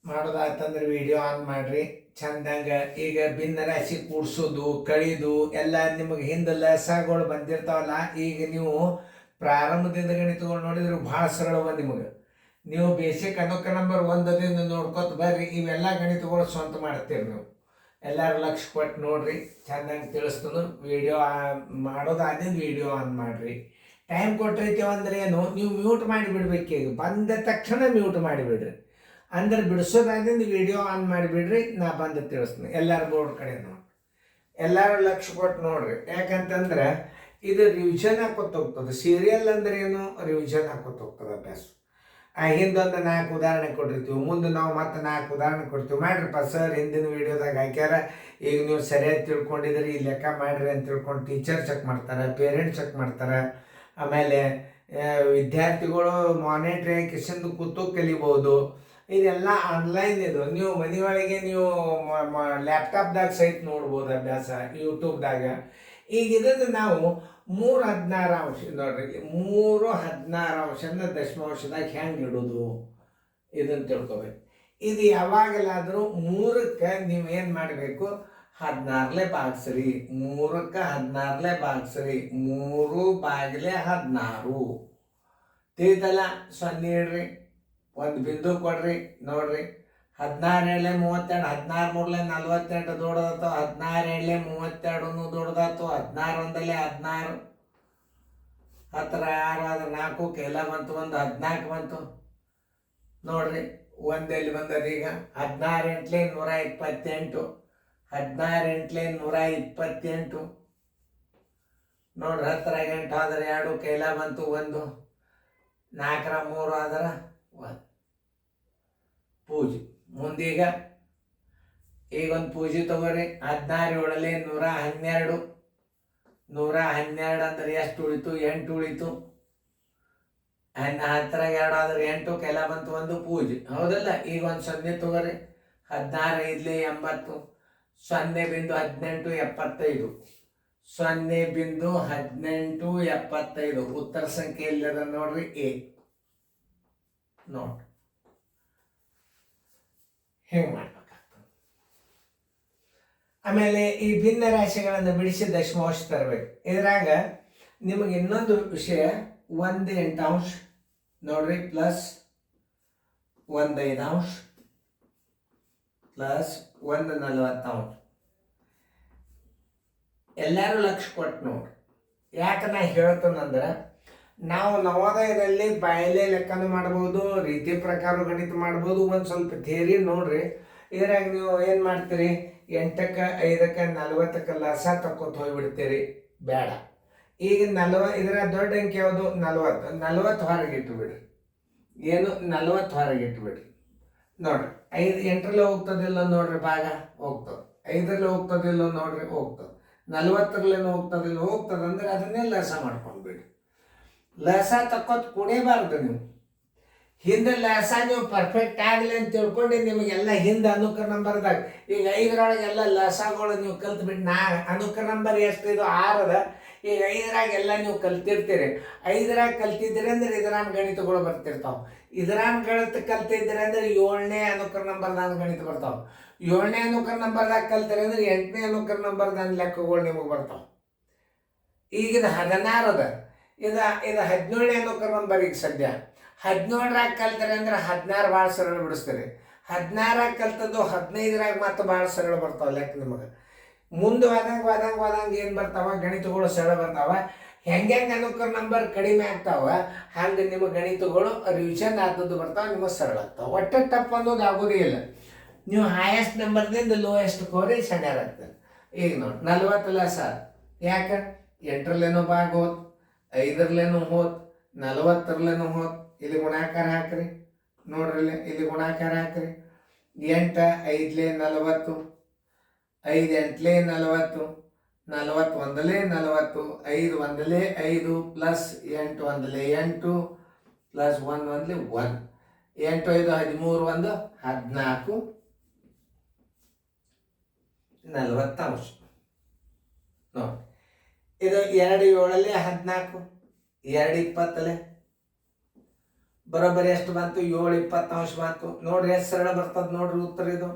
ಮಾಡೋದಾಯ್ತಂದ್ರೆ video on ಮಾಡ್ರಿ ಚಂದಂಗ. ಈಗ ಭಿನ್ನ ರಾಶಿ ಕೂಡ್ಸೋದು ಕಳಿದು ಎಲ್ಲ ನಿಮಗೆ ಹಿಂದೆ ಲಸಗಳು ಬಂದಿರ್ತಾವಲ್ಲ. ಈಗ ನೀವು ಪ್ರಾರಂಭದಿಂದ ಗಣಿತಗಳು ನೋಡಿದ್ರೆ ಭಾಳ ಸರಳವ ನಿಮಗೆ. ನೀವು ಬೇಸಿಕ್ ಅನುಕ ನಂಬರ್ 1ದಿಂದ ನೋಡ್ಕೊತ ಬರ್ರಿ. ಇವೆಲ್ಲ ಗಣಿತಗಳು ಸ್ವಂತ ಮಾಡ್ತೀರಿ ನೀವು. ಎಲ್ಲರೂ ಲಕ್ಷ ಕೊಟ್ಟು ನೋಡ್ರಿ, ಚಂದಂಗೆ ತಿಳಿಸ್ತಾನು. ವಿಡಿಯೋ ಮಾಡೋದಾದಿಂದ ವಿಡಿಯೋ ಆನ್ ಮಾಡ್ರಿ. ಟೈಮ್ ಕೊಟ್ಟಿರ್ತೀವಿ ಅಂದ್ರೆ ಏನು, ನೀವು ಮ್ಯೂಟ್ ಮಾಡಿ ಬಿಡ್ಬೇಕೀಗ. ಬಂದ ತಕ್ಷಣ ಮ್ಯೂಟ್ ಮಾಡಿಬಿಡ್ರಿ. ಅಂದ್ರೆ ಬಿಡಿಸೋದಾದಿಂದ ವಿಡಿಯೋ ಆನ್ ಮಾಡಿಬಿಡ್ರಿ. ನಾ ಬಂದು ತಿಳಿಸ್ತೀನಿ. ಎಲ್ಲರೂ ಬೋರ್ಡ್ ಕಡೆ ನೋಡಿ, ಎಲ್ಲರೂ ಲಕ್ಷ ಕೊಟ್ಟು ನೋಡ್ರಿ. ಯಾಕಂತಂದ್ರೆ ಇದು ರಿವಿಷನ್ ಹಾಕೋತ ಹೋಗ್ತದೆ. ಸೀರಿಯಲ್ ಅಂದ್ರೆ ಏನು, ರಿವಿಷನ್ ಹಾಕೋತ ಹೋಗ್ತದೆ ಅಭ್ಯಾಸ. ಹಿಂದೊಂದು 4 ಉದಾಹರಣೆ ಕೊಟ್ಟಿರ್ತೀವಿ, ಮುಂದೆ ನಾವು ಮತ್ತೆ 4 ಉದಾಹರಣೆ ಕೊಡ್ತೀವಿ. ಮಾಡ್ರಿಪ್ಪ ಸರ್ ಹಿಂದಿನ ವಿಡಿಯೋದಾಗ ಹಾಕ್ಯಾರ, ಈಗ ನೀವು ಸರಿಯಾಗಿ ತಿಳ್ಕೊಂಡಿದ್ರಿ, ಈ ಲೆಕ್ಕ ಮಾಡ್ರಿ ಅಂತ ತಿಳ್ಕೊಂಡು ಟೀಚರ್ ಚೆಕ್ ಮಾಡ್ತಾರೆ, ಪೇರೆಂಟ್ಸ್ ಚೆಕ್ ಮಾಡ್ತಾರೆ. ಆಮೇಲೆ ವಿದ್ಯಾರ್ಥಿಗಳು ಮಾನಿಟ್ರಿ ಕಿಶನ್ ಕೂತು ಕಲಿಬೋದು. ಇದೆಲ್ಲ ಆನ್ಲೈನ್. ಇದು ನೀವು ಮನೆಯೊಳಗೆ ನೀವು ಲ್ಯಾಪ್ಟಾಪ್ದಾಗ ಸಹಿತ ನೋಡ್ಬೋದು ಅಭ್ಯಾಸ, ಯೂಟ್ಯೂಬ್ದಾಗ. ಈಗ ಇದನ್ನು ನಾವು 3/16 ಅಂಶ ನೋಡ್ರಿ, 3/16 ಅಂಶನ ದಶಮಾಂಶದಾಗ ಹೆಂಗೆ ಇಡೋದು ಇದನ್ನು ತಿಳ್ಕೊಬೇಕು. ಇದು ಯಾವಾಗಲಾದರೂ 3ಕ್ಕೆ ನೀವು ಏನು ಮಾಡಬೇಕು, 16ಲೇ ಭಾಗಿಸ್ರಿ. 3ಕ್ಕೆ 16ಲೇ ಭಾಗಿಸ್ರಿ. 3/16 ತಿಳಿತಲ್ಲ. 0 ಇಡ್ರಿ, ಒಂದು ಬಿಂದು ಕೊಡ್ರಿ. ನೋಡ್ರಿ, 16 7 32, 16 3 48 ದೊಡ್ಡದಾತು, 16 7 32 ದೊಡ್ಡದಾತು, 16 1 16, 10 6 ಆದ್ರೆ 4 ಕೆಲ ಬಂತು, ಒಂದು 14 ಬಂತು. ನೋಡ್ರಿ, ಒಂದಲ್ಲಿ ಬಂದದ. ಈಗ 16 8 128, 16 8 128. ನೋಡ್ರಿ, 10 8 ಆದ್ರೆ 2 ಕೆಲ ಬಂತು, 1, 4 3 ಆದ್ರೆ 1. ಪೂಜೆ ಮುಂದೀಗ ಒಂದು ಪೂಜೆ ತಗೋರಿ. 16 7 112. 112 ಅಂದ್ರೆ ಎಷ್ಟು ಉಳಿತು, 8 ಉಳಿತು. 10 2 ಆದ್ರೆ 8 ಕೆಲ ಬಂತು, 1 ಪೂಜೆ. ಹೌದಲ್ಲ. ಈಗ ಒಂದು 0 ತಗೋರಿ. 16 5 80, 0.18 75, 0.18 75. ಉತ್ತರ ಸಂಖ್ಯೆ ಇಲ್ಲದ ನೋಡ್ರಿ, ಎ. ನೋಡ್ರಿ, ಹೆಂಗೆ ಮಾಡ್ಬೇಕಾಗ್ತದೆ. ಆಮೇಲೆ ಈ ಭಿನ್ನ ರಾಶಿಗಳನ್ನು ಬಿಡಿಸಿ ದಶಮಾಂಶ ತರಬೇಕು. ಇದ್ರಾಗ ನಿಮಗೆ ಇನ್ನೊಂದು ವಿಷಯ, 1 8 ನೋಡ್ರಿ, ಪ್ಲಸ್ 1 5 ಪ್ಲಸ್ 1 40. ಎಲ್ಲರೂ ಲಕ್ಷ ಕೊಟ್ಟು ನೋಡ್ರಿ. ಯಾಕೆ ನಾ ಹೇಳ್ತೇನಂದ್ರೆ, ನಾವು ನವೋದಯದಲ್ಲಿ ಬಾಯಲ್ಲೇ ಲೆಕ್ಕನ ಮಾಡ್ಬೋದು, ರೀತಿ ಪ್ರಕಾರ ಗಣಿತ ಮಾಡ್ಬೋದು. ಒಂದು ಸ್ವಲ್ಪ ಥಿಯರಿ ನೋಡ್ರಿ. ಇದ್ರಾಗ ನೀವು ಏನು ಮಾಡ್ತೀರಿ, 8ಕ್ಕೆ 5ಕ್ಕೆ 40ಕ್ಕೆ ಲಸ ತಕ್ಕೊತ ಹೋಗ್ಬಿಡ್ತೀರಿ. ಬೇಡ. ಈಗ ಇದರ ದೊಡ್ಡ ಅಂಕೆ ಯಾವುದು, 40 ಹೊರಗೆ ಇಟ್ಟುಬಿಡ್ರಿ. ಏನು, 40 ಹೊರಗೆ ಇಟ್ಟುಬಿಡ್ರಿ. ನೋಡ್ರಿ, 5 8ರಲ್ಲಿ ಹೋಗ್ತದಿಲ್ಲ ನೋಡ್ರಿ, ಭಾಗ ಹೋಗ್ತದೆ. 5ರಲ್ಲಿ ಹೋಗ್ತದಿಲ್ಲ ನೋಡ್ರಿ, ಹೋಗ್ತದೆ. 40ರಲ್ಲೇನು ಹೋಗ್ತದೆ ಅಂದ್ರೆ ಅದನ್ನೇ ಲಸ ಮಾಡ್ಕೊಂಡ್ಬಿಡ್ರಿ. ಲಸ ತಕ್ಕೋತ್ ಕುಡಿಬಾರ್ದು ನೀವು. ಹಿಂದೆ ಲಸ ನೀವು ಪರ್ಫೆಕ್ಟ್ ಆಗಲಿ ಅಂತ ತಿಳ್ಕೊಂಡು ನಿಮಗೆಲ್ಲ ಹಿಂದೆ ಅನುಕ ನಂಬರ್ದಾಗ ಈಗ 5ರೊಳಗೆಲ್ಲ ಲಸಗಳು ನೀವು ಕಲ್ತ್ಬಿಟ್ಟು, ಅನುಕ ನಂಬರ್ ಎಷ್ಟು, ಇದು 6 ಅದ. ಈಗ 5ರಾಗೆಲ್ಲ ನೀವು ಕಲ್ತಿರ್ತೀರಿ. 5ರಾಗ ಕಲ್ತಿದ್ದೀರಿ ಅಂದ್ರೆ ಇದರಾನ್ ಗಣಿತಗಳು ಬರ್ತಿರ್ತಾವೆ. ಇದರಾನ್ ಗಣಿತ ಕಲ್ತಿದ್ದೀರಿ ಅಂದ್ರೆ 7ನೇ ಅನುಕ ನಂಬರ್ದಾಗ ಗಣಿತ ಬರ್ತಾವೆ. 7ನೇ ಅನುಕ ನಂಬರ್ದಾಗ ಕಲ್ತೀರಿ ಅಂದ್ರೆ 8ನೇ ಅನುಕ ನಂಬರ್ದಾಗ ಲೆಕ್ಕಗಳು ನಿಮಗೆ ಬರ್ತಾವೆ. ಈಗಿದ 16 ಅದ. ಇದು 17ನೇ ಅನುಕ ನಂಬರ್. ಈಗ ಸದ್ಯ 17ರಾಗ ಕಲ್ತಾರೆ ಅಂದ್ರೆ 16 ಭಾಳ ಸರಳ ಬಿಡಿಸ್ತೀರಿ. 16ರಾಗ ಕಲ್ತದ್ದು 15ರಾಗ ಮತ್ತೆ ಭಾಳ ಸರಳ ಬರ್ತಾವೆ ಲೆಕ್ಕ ನಿಮಗೆ. ಮುಂದೆ ಹೋದಂಗೆ ಏನು ಬರ್ತಾವ, ಗಣಿತಗಳು ಸರಳ ಬರ್ತಾವ. ಹೆಂಗೆ ಅನುಕ ನಂಬರ್ ಕಡಿಮೆ ಆಗ್ತಾವ, ಹಂಗೆ ನಿಮ್ಮ ಗಣಿತಗಳು ರಿವಿಷನ್ ಆದದ್ದು ಬರ್ತಾವೆ, ನಿಮಗೆ ಸರಳ ಆಗ್ತಾವೆ. ಒಟ್ಟು ಟಪ್ ಅನ್ನೋದು ಆಗೋದೇ ಇಲ್ಲ. ನೀವು ಹೈಯೆಸ್ಟ್ ನಂಬರ್ದಿಂದ ಲೋಯೆಸ್ಟ್ ಕೋರಿ ಸಣ್ಯಾರಾಗ್ತದೆ. ಈಗ ನೋಡಿ, 40 ಲಸ. ಯಾಕೆ, 8ರಲ್ಲೇನೋ ಭಾಗ ಹೋತ್, 5ರಲ್ಲೇನೋ ಹೋತ್, 40ರಲ್ಲೇನೋ ಹೋತ್. ಇಲ್ಲಿ ಗುಣಾಕಾರ ಹಾಕ್ರಿ. ನೋಡ್ರಿ, ಇಲ್ಲಿ ಗುಣಾಕಾರ ಹಾಕ್ರಿ. 8 5 40, 5 8 40, 40 1 40, 5 1 5 ಪ್ಲಸ್ 8 1 8 ಪ್ಲಸ್ 1 1 1. 8 5 13 1 14, 40 ಅಂಶ. ನೋಡಿ, ಇದು 2 7 14, 2 20. ಬರೋಬ್ಬರಿ ಎಷ್ಟು ಬಂತು? 7/20 ಬಂತು. ನೋಡ್ರಿ ಎಷ್ಟು ಸರಳ ಬರ್ತದೆ ನೋಡ್ರಿ ಉತ್ತರ ಇದು.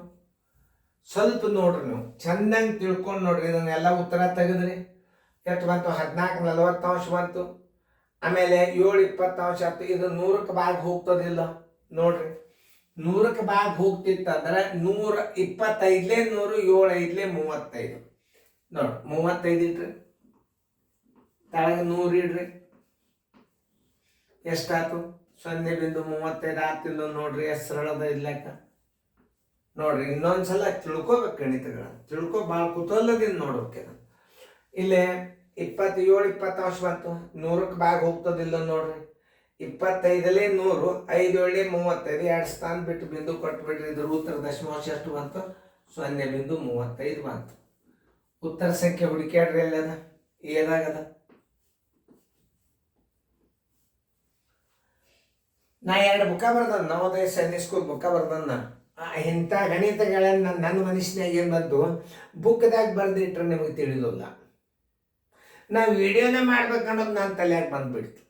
ಸ್ವಲ್ಪ ನೋಡ್ರಿ ನೀವು ಚಂದಂಗೆ ತಿಳ್ಕೊಂಡು ನೋಡ್ರಿ. ಇದನ್ನೆಲ್ಲ ಉತ್ತರ ತೆಗೆದ್ರಿ ಎಷ್ಟು ಬಂತು? 14/40 ಬಂತು. ಆಮೇಲೆ 7/20 ಆಯ್ತು. ಇದು 100ಕ್ಕೆ ಭಾಗ ಹೋಗ್ತದಿಲ್ಲ ನೋಡ್ರಿ. 100ಕ್ಕೆ ಭಾಗ ಹೋಗ್ತಿತ್ತಂದ್ರೆ 125 100 7 5 35 ನೋಡ್ರಿ. 35 ಇಡ್ರಿ, ತಳಗ 100 ಇಡ್ರಿ, ಎಷ್ಟಾಯ್ತು? 0.35 ಆಗ್ತಿಲ್ಲ ನೋಡ್ರಿ. ಎಷ್ಟು ಸರಳದ ಇರ್ಲಾಕ ನೋಡ್ರಿ. ಇನ್ನೊಂದ್ಸಲ ತಿಳ್ಕೊಬೇಕು ಗಣಿತಗಳ, ಭಾಳ ಕುತೂಹಲದಿಂದ ನೋಡ್ಬೇಕು. ಇಲ್ಲೇ 27/20 ಬಂತು. 100ಕ್ಕೆ ಭಾಗ ಹೋಗ್ತದಿಲ್ಲ ನೋಡ್ರಿ. 25 100 5 7 35 2 ಸ್ಥಾನ ಬಿಟ್ಟು ಬಿಂದು ಕೊಟ್ಬಿಡ್ರಿ. ಇದ್ರ ಉತ್ತರ ದಶಮಾಂಶ ಎಷ್ಟು ಬಂತು? 0.35 ಬಂತು. ಉತ್ತರ ಸಂಖ್ಯೆ ಹುಡುಕ್ಯಾಡ್ರಿ. ಎಲ್ಲದ ಏನಾಗದ? ನಾ 2 ಬುಕ್ಕ ಬರ್ದನ್, ನವೋದಯ ಸೈನಿಕ್ ಸ್ಕೂಲ್ ಬುಕ್ಕ ಬರ್ದನ್ನ. ಇಂಥ ಗಣಿತಗಳನ್ನ ನನ್ನ ಮನುಷ್ಯನಾಗ ಏನು ಬಂತು, ಬುಕ್ದಾಗ ಬರ್ದಿಟ್ರೆ ನಿಮಗೆ ತಿಳಿದಿಲ್ಲ. ನಾವು ವಿಡಿಯೋನೇ ಮಾಡ್ಬೇಕನ್ನೋದು ನನ್ನ ತಲೆಯಾಗ ಬಂದ್ಬಿಡ್ತು.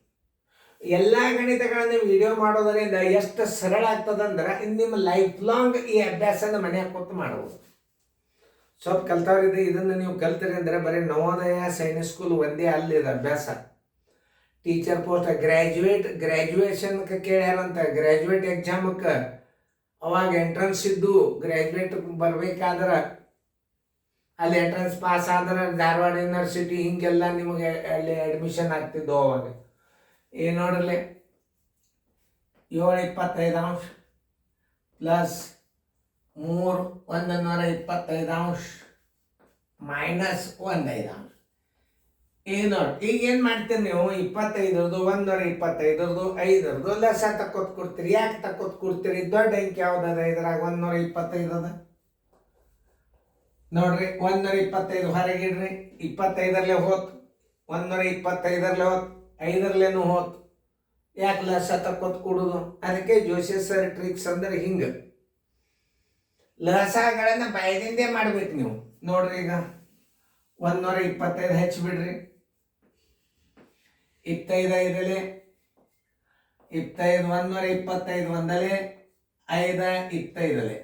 ಎಲ್ಲ ಗಣಿತಗಳನ್ನು ವಿಡಿಯೋ ಮಾಡೋದರಿಂದ ಎಷ್ಟು ಸರಳ ಆಗ್ತದಂದ್ರೆ ನಿಮ್ಮ ಲೈಫ್ ಲಾಂಗ್ ಈ ಅಭ್ಯಾಸನ ಮನೆಯಾಗ ಕೂತು ಮಾಡ್ಬೋದು. ಸ್ವಲ್ಪ ಕಲ್ತವ್ರಿದ್ರೆ ಇದನ್ನು ನೀವು ಕಲ್ತೀರಿ ಅಂದರೆ ಬರೀ ನವೋದಯ ಸೈನಿಕ್ ಸ್ಕೂಲ್ ಒಂದೇ ಅಲ್ಲಿದೆ ಅಭ್ಯಾಸ. ಟೀಚರ್ ಪೋಸ್ಟ್ ಗ್ರ್ಯಾಜುಯೇಷನ್ಗೆ ಕೇಳ್ಯಾರಂತ. ಗ್ರ್ಯಾಜುಯೇಟ್ ಎಕ್ಸಾಮಕ್ಕೆ ಅವಾಗ ಎಂಟ್ರೆನ್ಸ್ ಇದ್ದು ಗ್ರ್ಯಾಜುಯೇಟ್ ಬರಬೇಕಾದ್ರೆ ಅಲ್ಲಿ ಎಂಟ್ರೆನ್ಸ್ ಪಾಸ್ ಆದ್ರೆ ಧಾರವಾಡ ಯೂನಿವರ್ಸಿಟಿ ಹಿಂಗೆಲ್ಲ ನಿಮಗೆ ಅಲ್ಲಿ ಅಡ್ಮಿಷನ್ ಆಗ್ತಿದ್ದು. ಅವಾಗ ಏನು ನೋಡ್ರಲಿ, 7/25 ಪ್ಲಸ್ 3 125 ಮೈನಸ್ 1/5. ಈಗ ನೋಡಿ, ಈಗ ಏನು ಮಾಡ್ತೀರಿ ನೀವು? 25 125 5 ಲೆಸ ತಕ್ಕೋತ್ ಕೊಡ್ತೀರಿ. ಯಾಕೆ ತಕ್ಕೋತ್ ಕೊಡ್ತೀರಿ? ದೊಡ್ಡ ಅಂಕಿ ಯಾವ್ದದ ಇದ್ರಾಗ? 125 ಅದ ನೋಡ್ರಿ. 125 ಹೊರಗಿಡ್ರಿ. 25 ಹೋತು, 125 ಹೋತು, 5 ಹೋತು. ಯಾಕೆ ಲಸ ತಕ್ಕೋತ್ ಕೊಡುದು? ಅದಕ್ಕೆ ಜೋಶಿ ಸರ್ ಟ್ರಿಕ್ಸ್ ಅಂದ್ರೆ ಹಿಂಗೆ ಲಸಗಳನ್ನ ಭಯದಿಂದೇ ಮಾಡ್ಬೇಕು ನೀವು. ನೋಡ್ರಿ, ಈಗ 125 ಹಚ್ಚಿಬಿಡ್ರಿ. 25 25 125 ಒಂದಲೆ 5 25 ನೋಡಿ.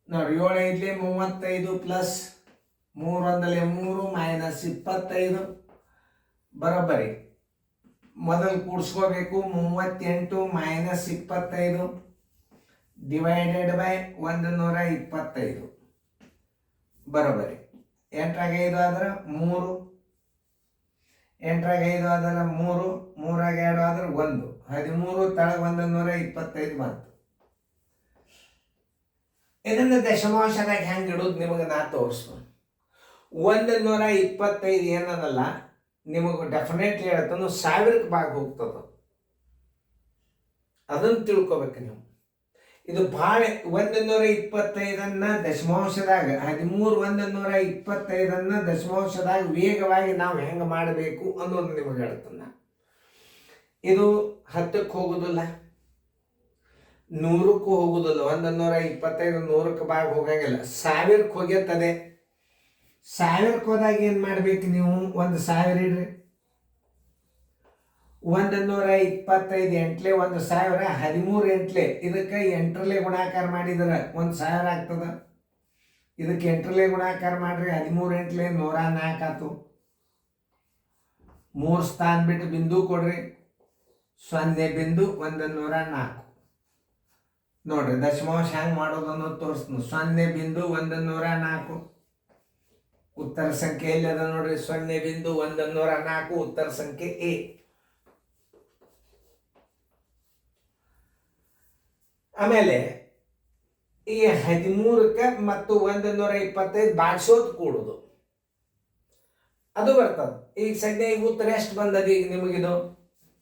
7 5 35 ಪ್ಲಸ್ 3 1 3 ಮೈನಸ್ 25 ಬರೋಬ್ಬರಿ. ಮೊದಲು ಕೂಡಿಸ್ಕೋಬೇಕು. 38 ಮೈನಸ್ 25 ಡಿವೈಡೆಡ್ ಬೈ 125 ಬರೋಬ್ಬರಿ. 8 ಆದ್ರೆ 3, 8 ಆದ್ರೆ 3, 3 ಆದ್ರೆ 1, 13 ತಳಗ 125 ಬಂತು. ಇದನ್ನು ದಶಮಾಂಶದಾಗ ಹೆಂಗೆ ಇಡೋದು ನಿಮಗೆ ನಾ ತೋರಿಸ್ಬೋದು. 125 ಏನದಲ್ಲ ನಿಮಗೆ ಡೆಫಿನೆಟ್ಲಿ ಹೇಳ್ತಾನು 1000ಕ್ಕೆ ಭಾಗ ಹೋಗ್ತದ. ಅದನ್ನು ತಿಳ್ಕೊಬೇಕು ನೀವು. ಇದು ಭಾಳ 125 ದಶಮಾಂಶದಾಗ 13 125 ದಶಮಾಂಶದಾಗ ವೇಗವಾಗಿ ನಾವು ಹೆಂಗೆ ಮಾಡಬೇಕು ಅನ್ನೋದು ನಿಮಗೆ ಹೇಳ್ತಾನೆ. ಇದು 10ಕ್ಕೆ ಹೋಗೋದಿಲ್ಲ, 100ಕ್ಕೂ ಹೋಗುದಿಲ್ಲ. 125 100ಕ್ಕೆ ಭಾಗ ಹೋಗಂಗಿಲ್ಲ. 1000ಕ್ಕೆ ಹೋಗ್ಯತ್ತದೆ. 1000ಕ್ಕೆ ಹೋದಾಗ ಏನು ಮಾಡ್ಬೇಕು ನೀವು? 1000 ಇಡ್ರಿ. 125 ಎಂಟ್ಲೆ 1000 13 ಎಂಟ್ಲೆ. ಇದಕ್ಕೆ 8ರಲ್ಲೇ ಗುಣಾಕಾರ ಮಾಡಿದ್ರೆ 1000 ಆಗ್ತದ. ಇದಕ್ಕೆ 8ರಲ್ಲೇ ಗುಣಾಕಾರ ಮಾಡ್ರಿ. 13 ಎಂಟ್ಲೆ 104 ಆತು. 3 ಸ್ಥಾನ ಬಿಟ್ಟು ಬಿಂದು ಕೊಡ್ರಿ. 0.104 ನೋಡ್ರಿ. ದಶಮಾಂಶ ಹೆಂಗೆ ಮಾಡೋದು ಅನ್ನೋದು ತೋರಿಸ್ತೀನಿ. 0.104 ಉತ್ತರ ಸಂಖ್ಯೆ ಎಲ್ಲಿ ಅದ ನೋಡ್ರಿ? 0.104 ಉತ್ತರ ಸಂಖ್ಯೆ ಎ. ಆಮೇಲೆ ಈ 13ಕ್ಕೆ ಮತ್ತು 125 ಬಾಗಿಸೋದು ಕೂಡುದು ಅದು ಬರ್ತದೆ. ಈಗ ಸದ್ಯ ಈಗ ಉತ್ತರ ಎಷ್ಟು ಬಂದದ? ಈಗ ನಿಮಗಿದು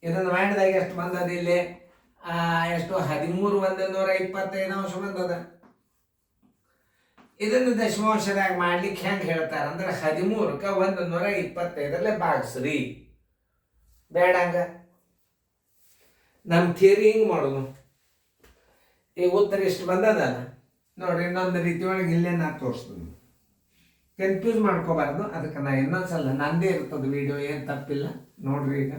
ಇದನ್ನು ಮಾಡಿದಾಗ ಎಷ್ಟು ಬಂದದ? ಇಲ್ಲಿ ಎಷ್ಟು? 13 125 ಬಂದದ. ಇದನ್ನು ದಶಮಾಂಶದಾಗ ಮಾಡ್ಲಿಕ್ಕೆ ಹೆಂಗೆ ಹೇಳ್ತಾರೆ ಅಂದ್ರೆ 13ಕ್ಕೆ 125 ಭಾಗಿಸ್ರಿ. ಬೇಡ ಹಂಗ, ನಮ್ಮ ಥಿಯರಿ ಹಿಂಗೆ ಮಾಡೋದು. ಈಗ ಉತ್ತರ ಇಷ್ಟು ಬಂದದಲ್ಲ ನೋಡ್ರಿ. ಇನ್ನೊಂದು ರೀತಿ ಒಳಗೆ ಇಲ್ಲೇ ನಾ ತೋರಿಸ್ತೀನಿ. ಕನ್ಫ್ಯೂಸ್ ಮಾಡ್ಕೋಬಾರ್ದು. ಅದಕ್ಕೆ ನಾ ಇನ್ನೊಂದ್ಸಲ ನಂದೇ ಇರ್ತದೆ ವಿಡಿಯೋ, ಏನು ತಪ್ಪಿಲ್ಲ ನೋಡ್ರಿ. ಈಗ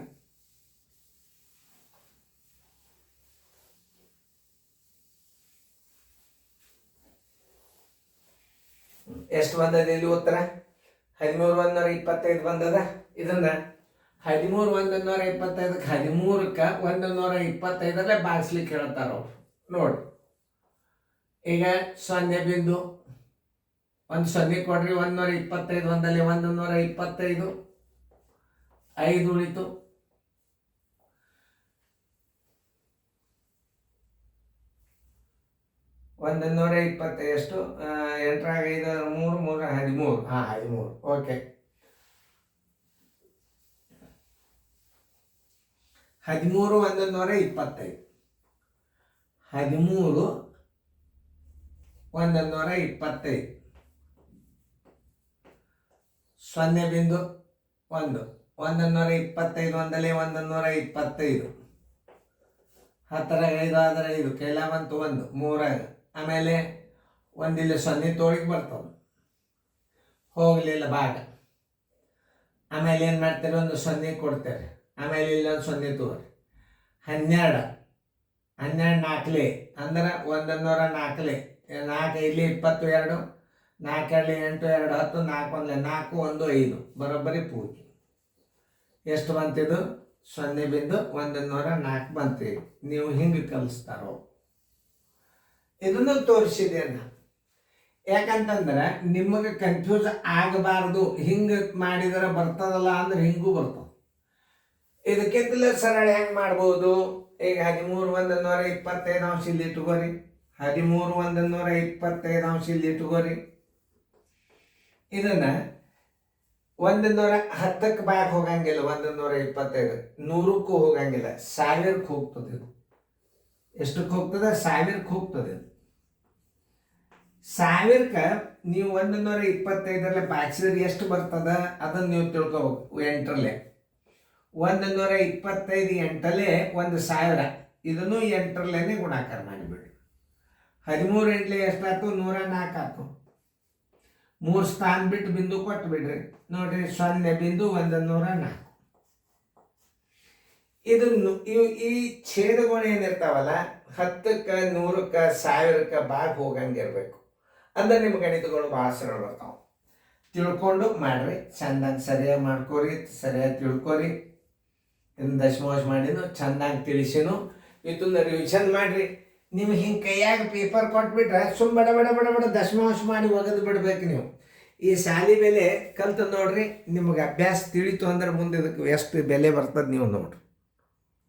ಎಷ್ಟು ಬಂದದ ಇಲ್ಲಿ ಉತ್ತರ? 13,125 ಬಂದದ. ಇದನ್ನ 13,125 13ಕ್ಕೆ 125 ಭಾಗಿಸ್ಲಿಕ್ಕೆ ಹೇಳ್ತಾರ ಅವ್ರು. ನೋಡಿ ಈಗ 0 ಬಿಂದು ಒಂದು 0 ಕೊಡ್ರಿ. 125 ಒಂದಲ್ಲಿ 125 5 ಉಳಿತು. 120 ಎಷ್ಟು? 8 5 3 3 13. 13. ಓಕೆ. 13 125 13 125 0 ಬಿಂದು 1 125 ಒಂದಲ್ಲಿ 125 10 5 ಆದರೆ 5 ಕೈಲ ಬಂತು 1 3. ಆಮೇಲೆ ಒಂದಿಲ್ಲ 0 ತೋಳಿಗೆ ಬರ್ತವೆ, ಹೋಗಲಿಲ್ಲ ಭಾಗ. ಆಮೇಲೆ ಏನು ಮಾಡ್ತೀರಿ? ಒಂದು 0 ಕೊಡ್ತೇವೆ. ಆಮೇಲೆ ಇಲ್ಲೊಂದು 0 ತೋರಿ. 12 12 4 ಅಂದ್ರೆ 104. 4 ಇಲ್ಲಿ 22 4 2 8 2 10 4 1 4 1 5 ಬರೋಬ್ಬರಿ ಪೂಜೆ. ಎಷ್ಟು ಬಂತಿದ್ದು? 0 ಬಿಂದು 104 ಬಂತೀವಿ. ನೀವು ಹಿಂಗೆ ಕಲಿಸ್ತಾರೋ ಇದನ್ನು ತೋರಿಸಿದ್ದೇನೆ. ಯಾಕಂತಂದ್ರೆ ನಿಮಗೆ ಕನ್ಫ್ಯೂಸ್ ಆಗಬಾರ್ದು. ಹಿಂಗೆ ಮಾಡಿದರೆ ಬರ್ತದಲ್ಲ ಅಂದ್ರೆ ಹಿಂಗೂ ಬರ್ತದೆ. ಇದಕ್ಕಿಂತಲೂ ಸರಳ ಹೆಂಗೆ ಮಾಡ್ಬೋದು? ಈಗ 13 125 ಅಂಶ ಇಲ್ಲಿ ಇಟ್ಕೋರಿ. 13 125 ಅಂಶ ಇಲ್ಲಿ ಇಟ್ಕೋರಿ. ಇದನ್ನ 110ಕ್ಕೆ ಬ್ಯಾಕ್ ಹೋಗಂಗಿಲ್ಲ. 125 100ಕ್ಕೂ ಹೋಗಂಗಿಲ್ಲ, 1000ಕ್ಕೆ ಹೋಗ್ತದೆ. ಇದು ಎಷ್ಟಕ್ಕೆ ಹೋಗ್ತದೆ? 1000ಕ್ಕೆ ಹೋಗ್ತದೆ. 1000ಕ್ಕೆ ನೀವು 125 ಬಾಕ್ಸಿದ್ರೆ ಎಷ್ಟು ಬರ್ತದ ಅದನ್ನು ನೀವು ತಿಳ್ಕೊಬೇಕು. 8ರಲ್ಲಿ 125 8ಲೆ 1000. ಇದನ್ನು 8ರಲ್ಲೇ ಗುಣಾಕಾರ ಮಾಡಿಬಿಡ್ರಿ. 13 8ಲೆ ಎಷ್ಟಾಯ್ತು? 104 ಆಯ್ತು. 3 ಸ್ಥಾನ ಬಿಟ್ಟು ಬಿಂದು ಕೊಟ್ಟು ಬಿಡ್ರಿ. ನೋಡ್ರಿ 0 ಬಿಂದು 104. ಇದನ್ನು ಈ ಛೇದಗಳು ಏನಿರ್ತಾವಲ್ಲ 10ಕ್ಕೆ 100ಕ್ಕೆ 1000ಕ್ಕೆ ಭಾಗ ಹೋಗಂಗಿರ್ಬೇಕು. ಅಂದ್ರೆ ನಿಮ್ಮ ಗಣಿತಗಳು ಭಾಳ ಸರಳ ಬರ್ತಾವೆ. ತಿಳ್ಕೊಂಡು ಮಾಡ್ರಿ, ಚಂದಾಗಿ ಸರಿಯಾಗಿ ಮಾಡ್ಕೋರಿ, ಸರಿಯಾಗಿ ತಿಳ್ಕೊರಿ. ಇದನ್ನು ದಶಮಾಂಶ ಮಾಡಿನು ಚಂದಾಗಿ ತಿಳಿಸಿನು. ಇದನ್ನ ರಿವಿಷನ್ ಮಾಡ್ರಿ. ನೀವು ಹಿಂಗೆ ಕೈಯಾಗ ಪೇಪರ್ ಕೊಟ್ಬಿಟ್ರೆ ಬಡ ಬಡ ಬಡ ಬಡ ದಶಮಾಂಶ ಮಾಡಿ ಒಗೆದು ಬಿಡ್ಬೇಕು. ನೀವು ಈ ಶಾಲೆ ಬೆಲೆ ಕಲ್ತು ನೋಡ್ರಿ, ನಿಮಗೆ ಅಭ್ಯಾಸ ತಿಳಿತು ಅಂದ್ರೆ ಮುಂದೆ ಇದಕ್ಕೆ ಎಷ್ಟು ಬೆಲೆ ಬರ್ತದೆ ನೀವು ನೋಡ್ರಿ.